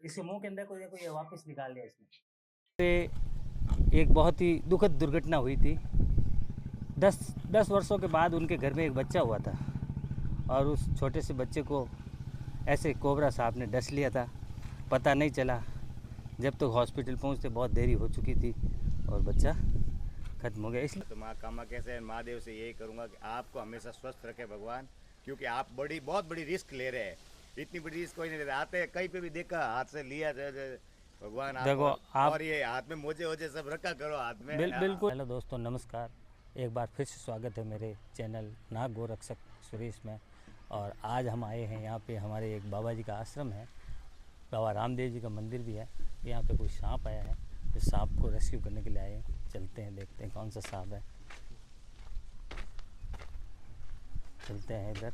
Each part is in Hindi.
इसे मुंह के अंदर को देखो ये वापस निकाल लिया इसने। एक बहुत ही दुखद दुर्घटना हुई थी। 10 वर्षों के बाद उनके घर में एक बच्चा हुआ था और उस छोटे से बच्चे को ऐसे कोबरा सांप ने डस लिया था। पता नहीं चला, जब तक हॉस्पिटल पहुंचते बहुत देरी हो चुकी थी और बच्चा खत्म हो गया। इसलिए तो माँ कामाख्या से महादेव से यही करूँगा कि आपको हमेशा स्वस्थ रखे भगवान, क्योंकि आप बहुत बड़ी रिस्क ले रहे हैं। इतनी बड़ी रिस्क कोई नहीं लेता। आते हैं कहीं पे भी देखा हाथ से लिया भगवान देखो आप और ये हाथ में मोजे वोजे सब रखा करो हाथ में। बिल्कुल। हेलो दोस्तों, नमस्कार। एक बार फिर से स्वागत है मेरे चैनल नाग गोरक्षक सुरेश में। और आज हम आए हैं यहाँ पे, हमारे एक बाबा जी का आश्रम है, बाबा रामदेव जी का मंदिर भी है। यहाँ पे कोई सांप आया है, इस सांप को रेस्क्यू करने के लिए आए हैं। चलते हैं, देखते हैं कौन सा सांप है। चलते हैं इधर।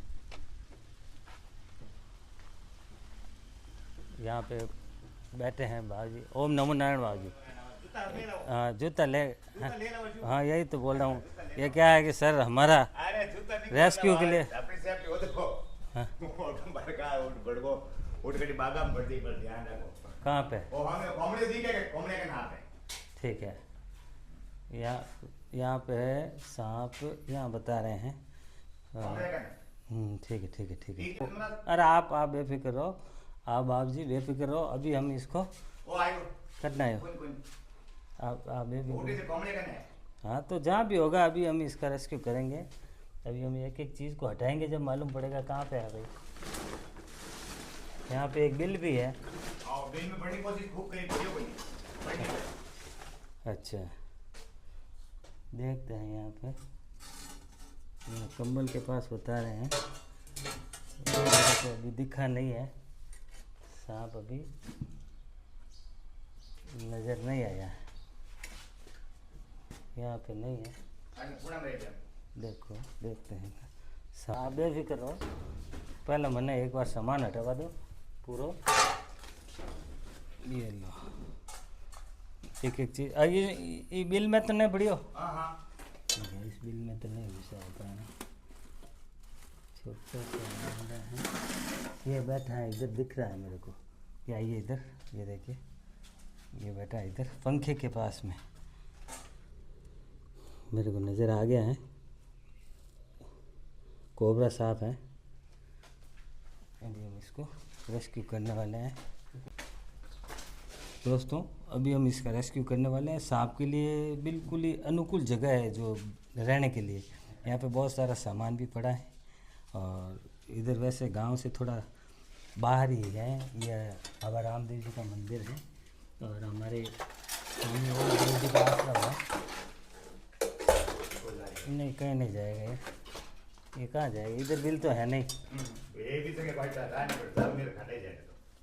यहाँ पे बैठे हैं बाबा जी। ओम नमो नारायण बाबा जी। हाँ जूता ले। हाँ यही तो बोल रहा हूँ। ये क्या है कि सर हमारा रेस्क्यू के लिए कहाँ पे? ठीक है, यहाँ पे सांप यहाँ बता रहे हैं। ठीक है ठीक है ठीक है। अरे आप बेफिक्र रहो, आप बाप जी बेफिक्र रहो। अभी हम इसको करना है। आप बेफिक्र। हाँ तो जहाँ भी होगा अभी हम इसका रेस्क्यू करेंगे। अभी हम एक एक चीज़ को हटाएंगे, जब मालूम पड़ेगा कहाँ पे है भाई। यहाँ पे एक बिल भी है। अच्छा देखते हैं। यहाँ पे कंबल के पास बता रहे हैं, तो अभी दिखा नहीं है सांप, अभी नज़र नहीं आया है। यहाँ पे नहीं है। देखो देखते हैं सांप। बेफिक्र रहो, पहले मैंने एक बार सामान हटवा दो पूरा। ये लो एक एक चीज़। ये बिल में तो नहीं बढ़ियो। इस बिल में तो नहीं घुसा होता है। छोटा सा है, ये बैठा है इधर, दिख रहा है मेरे को। ये आइए इधर, ये देखिए ये बैठा है इधर पंखे के पास में, मेरे को नज़र आ गया है। कोबरा सांप है। अभी हम इसको रेस्क्यू करने वाले हैं दोस्तों। अभी हम इसका रेस्क्यू करने वाले हैं। सांप के लिए बिल्कुल ही अनुकूल जगह है जो रहने के लिए। यहाँ पे बहुत सारा सामान भी पड़ा है और इधर वैसे गांव से थोड़ा बाहर ही है। यह बाबा रामदेव जी का मंदिर है और हमारे सामने वो गुरु जी का आश्रम है। नहीं कहीं नहीं जाएगा ये कहाँ जाएगा? इधर बिल तो है नहीं।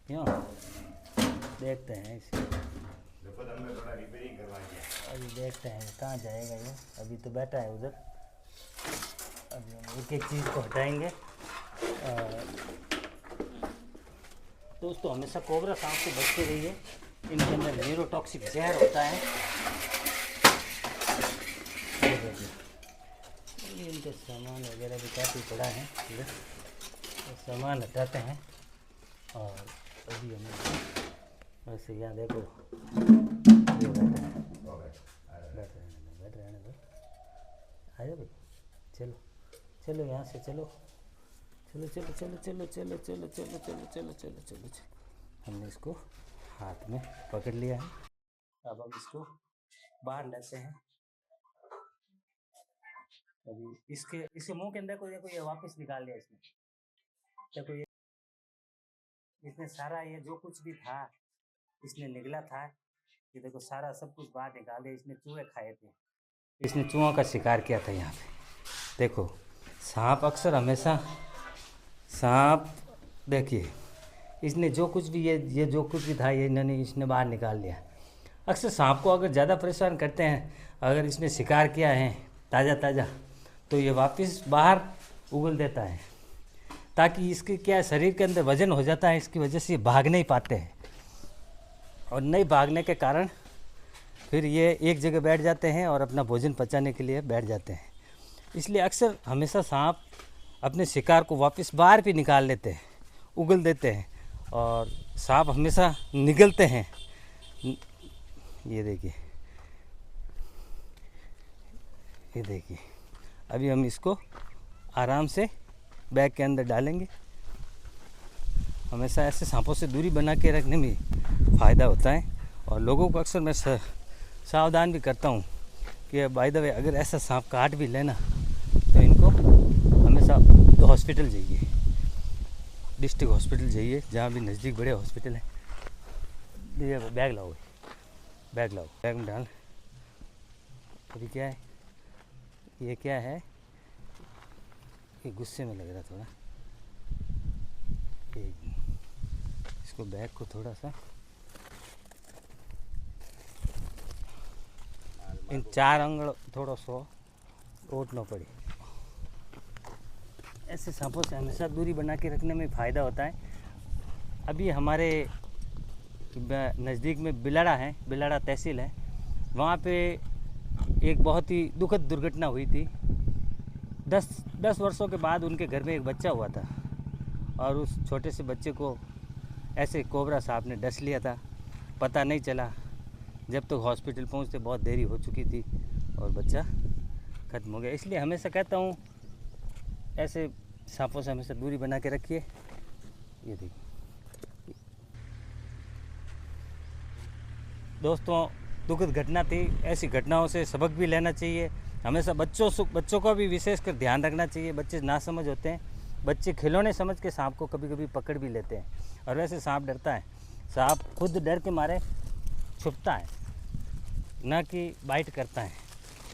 क्यों? देखते हैं इसे, अभी देखते हैं कहाँ जाएगा ये। अभी तो बैठा है उधर। अभी हम एक एक चीज़ को हटाएंगे। दोस्तों हमेशा कोबरा सांप से बचते रहिए। इनके अंदर न्यूरोटॉक्सिक जहर होता है। इनके सामान वगैरह भी काफ़ी पड़ा है इधर, तो सामान हटाते हैं। और अभी हमें वैसे यहाँ देखो ये बैठ रहने दो। आ जाओ भाई, चलो चलो यहाँ से चलो चलो चलो चलो चलो चलो चलो चलो चलो चलो चलो चलो चलो। हमने इसको हाथ में पकड़ लिया है। अब हम इसको बाहर लेते हैं। अभी इसके मुंह के अंदर को देखो ये वापस निकाल लिया इसने। देखो ये इसने सारा ये जो कुछ भी था इसने निगला था। ये देखो सारा सब कुछ बाहर निकाल दिया। इसने चूहे खाए थे, इसने चूहों का शिकार किया था यहाँ पे। देखो सांप अक्सर हमेशा सांप, देखिए इसने जो कुछ भी ये जो कुछ भी था ये इसने बाहर निकाल दिया। अक्सर सांप को अगर ज़्यादा परेशान करते हैं, अगर इसने शिकार किया है ताज़ा तो ये वापस बाहर उगल देता है, ताकि इसके क्या शरीर के अंदर वजन हो जाता है। इसकी वजह से ये भाग नहीं पाते हैं और नहीं भागने के कारण फिर ये एक जगह बैठ जाते हैं और अपना भोजन पचाने के लिए बैठ जाते हैं। इसलिए अक्सर हमेशा सांप अपने शिकार को वापस बाहर भी निकाल लेते हैं, उगल देते हैं। और सांप हमेशा निगलते हैं। ये देखिए, ये देखिए। अभी हम इसको आराम से बैग के अंदर डालेंगे। हमेशा ऐसे सांपों से दूरी बना के रखने में फ़ायदा होता है। और लोगों को अक्सर मैं सावधान भी करता हूँ कि बाय द वे अगर ऐसा सांप काट भी लेना तो इनको हमेशा हॉस्पिटल जाइए, डिस्ट्रिक्ट हॉस्पिटल जाइए, जहाँ भी नज़दीक बड़े हॉस्पिटल हैं। ये बैग लाओ, बैग लाओ, बैग में डाल। अभी क्या है, ये क्या है, ये गुस्से में लग रहा थोड़ा। इसको बैग को थोड़ा सा इन 4 अंगड़ थोड़ा सो ओटना पड़े। ऐसे सांपों से हमेशा दूरी बना के रखने में फ़ायदा होता है। अभी हमारे नज़दीक में बिलाड़ा है, बिलाड़ा तहसील है, वहाँ पे एक बहुत ही दुखद दुर्घटना हुई थी। 10 वर्षों के बाद उनके घर में एक बच्चा हुआ था और उस छोटे से बच्चे को ऐसे कोबरा सांप ने डस लिया था। पता नहीं चला, जब तक हॉस्पिटल पहुंचते बहुत देरी हो चुकी थी और बच्चा ख़त्म हो गया। इसलिए हमेशा कहता हूँ ऐसे सांपों से हमेशा दूरी बना के रखिए। ये देखिए दोस्तों, दुखद घटना थी। ऐसी घटनाओं से सबक भी लेना चाहिए। हमेशा बच्चों को भी विशेषकर ध्यान रखना चाहिए। बच्चे नासमझ होते हैं, बच्चे खिलौने समझ के सांप को कभी कभी पकड़ भी लेते हैं। और वैसे सांप डरता है, सांप खुद डर के मारे छुपता है, ना कि बाइट करता है।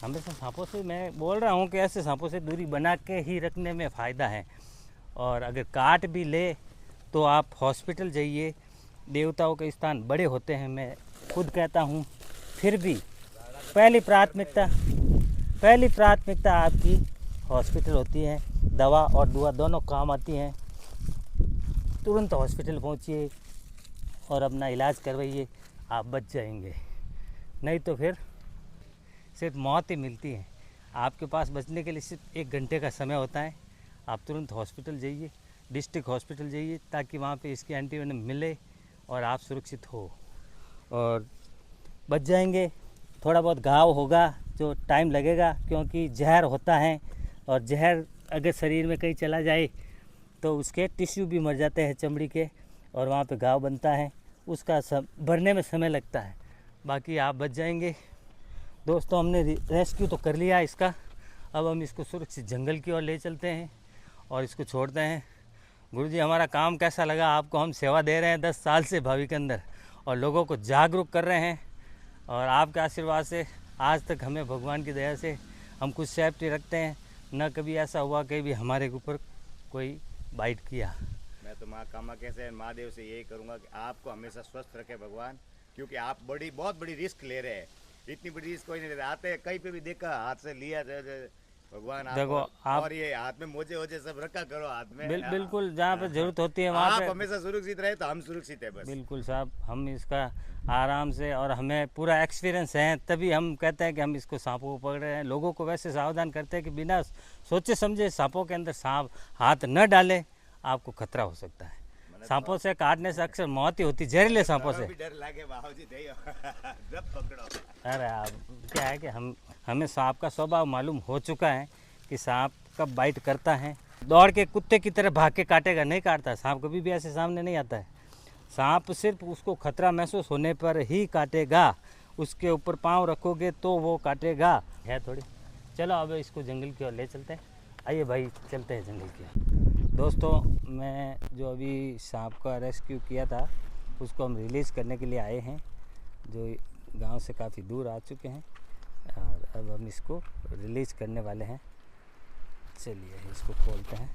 हमेशा सांपों से, मैं बोल रहा हूँ कि ऐसे सांपों से दूरी बना के ही रखने में फ़ायदा है। और अगर काट भी ले तो आप हॉस्पिटल जाइए। देवताओं के स्थान बड़े होते हैं, मैं खुद कहता हूँ। फिर भी पहली प्राथमिकता आपकी हॉस्पिटल होती है। दवा और दुआ दोनों काम आती हैं। तुरंत हॉस्पिटल पहुँचिए और अपना इलाज करवाइए, आप बच जाएंगे। नहीं तो फिर सिर्फ मौत ही मिलती है। आपके पास बचने के लिए सिर्फ 1 घंटे का समय होता है। आप तुरंत हॉस्पिटल जाइए, डिस्ट्रिक्ट हॉस्पिटल जाइए, ताकि वहाँ पे इसकी एंटीवेनम मिले और आप सुरक्षित हो और बच जाएंगे। थोड़ा बहुत घाव होगा जो टाइम लगेगा, क्योंकि जहर होता है और जहर अगर शरीर में कहीं चला जाए तो उसके टिश्यू भी मर जाते हैं चमड़ी के, और वहाँ पे घाव बनता है, उसका भरने में समय लगता है। बाकी आप बच जाएंगे। दोस्तों, हमने रेस्क्यू तो कर लिया इसका। अब हम इसको सुरक्षित जंगल की ओर ले चलते हैं और इसको छोड़ते हैं। गुरुजी, हमारा काम कैसा लगा आपको? हम सेवा दे रहे हैं 10 साल से भावी के अंदर और लोगों को जागरूक कर रहे हैं। और आपके आशीर्वाद से आज तक हमें भगवान की दया से हम कुछ सेफ्टी रखते हैं। न कभी ऐसा हुआ कि भी हमारे ऊपर कोई बाइट किया। मैं तो माँ कामाख्या से, महादेव से यही करूँगा कि आपको हमेशा स्वस्थ रखे भगवान, क्योंकि आप बहुत बड़ी रिस्क ले रहे हैं। इतनी बड़ी रिस्क कोई नहीं लेता। आते कहीं पे भी देखा, हाथ से लिया भगवान देखो आप, और ये हाथ में मोजे वोजे सब रखा करो हाथ में। बिल्कुल, जहाँ पे जरूरत होती है वहाँ पे आप हमेशा सुरक्षित रहे तो हम सुरक्षित है बस। बिल्कुल साहब, हम इसका आराम से, और हमें पूरा एक्सपीरियंस है, तभी हम कहते हैं कि हम इसको सांपों को पकड़ रहे हैं। लोगों को वैसे सावधान करते हैं कि बिना सोचे समझे सांपों के अंदर सांप हाथ न डाले, आपको खतरा हो सकता है। सांपों से काटने से अक्सर मौत ही होती, जहरीले सांपों से। डर लागे बाबूजी जब पकड़ो। अरे आप क्या है कि हमें सांप का स्वभाव मालूम हो चुका है कि सांप कब बाइट करता है। दौड़ के कुत्ते की तरह भाग के काटेगा, नहीं काटता सांप, कभी भी ऐसे सामने नहीं आता है। सांप सिर्फ उसको खतरा महसूस होने पर ही काटेगा। उसके ऊपर पाँव रखोगे तो वो काटेगा। है थोड़ी। चलो अब इसको जंगल की ओर ले चलते हैं। आइए भाई, चलते हैं जंगल की ओर। दोस्तों, मैं जो अभी सांप का रेस्क्यू किया था उसको हम रिलीज़ करने के लिए आए हैं, जो गांव से काफ़ी दूर आ चुके हैं, और अब हम इसको रिलीज़ करने वाले हैं। चलिए इसको खोलते हैं।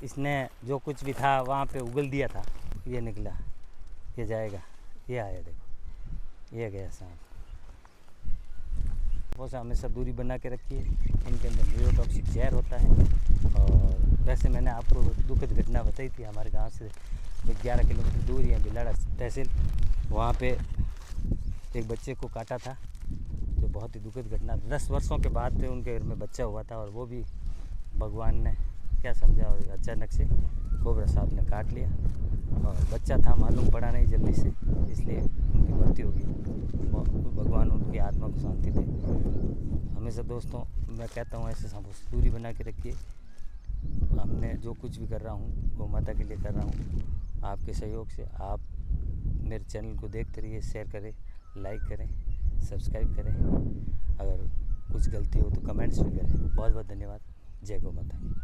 इसने जो कुछ भी था वहाँ पे उगल दिया था, ये निकला, ये जाएगा, ये आया, देखो ये गया सांप। वो से हमेशा दूरी बना के रखिए, इनके अंदर न्यूरोटॉक्सिक जहर होता है। और वैसे मैंने आपको दुखद घटना बताई थी, हमारे गांव से 11 किलोमीटर दूर है बिलाड़ा तहसील, वहाँ पे एक बच्चे को काटा था, जो बहुत ही दुखद घटना। 10 वर्षों के बाद उनके घर में बच्चा हुआ था, और वो भी भगवान ने क्या समझा और अचानक से कोबरा सांप ने काट लिया और बच्चा था, मालूम पड़ा नहीं जल्दी से, इसलिए उनकी मृत्यु हो गई। भगवान उनकी आत्मा को शांति दे। हमेशा दोस्तों मैं कहता हूँ ऐसे सांपों से दूरी बना के रखिए। हमने जो कुछ भी कर रहा हूँ गौ माता के लिए कर रहा हूँ, आपके सहयोग से। आप मेरे चैनल को देखते रहिए, शेयर करें, लाइक करें, सब्सक्राइब करें। अगर कुछ गलती हो तो कमेंट्स भी करें। बहुत बहुत धन्यवाद। जय गौ माता की।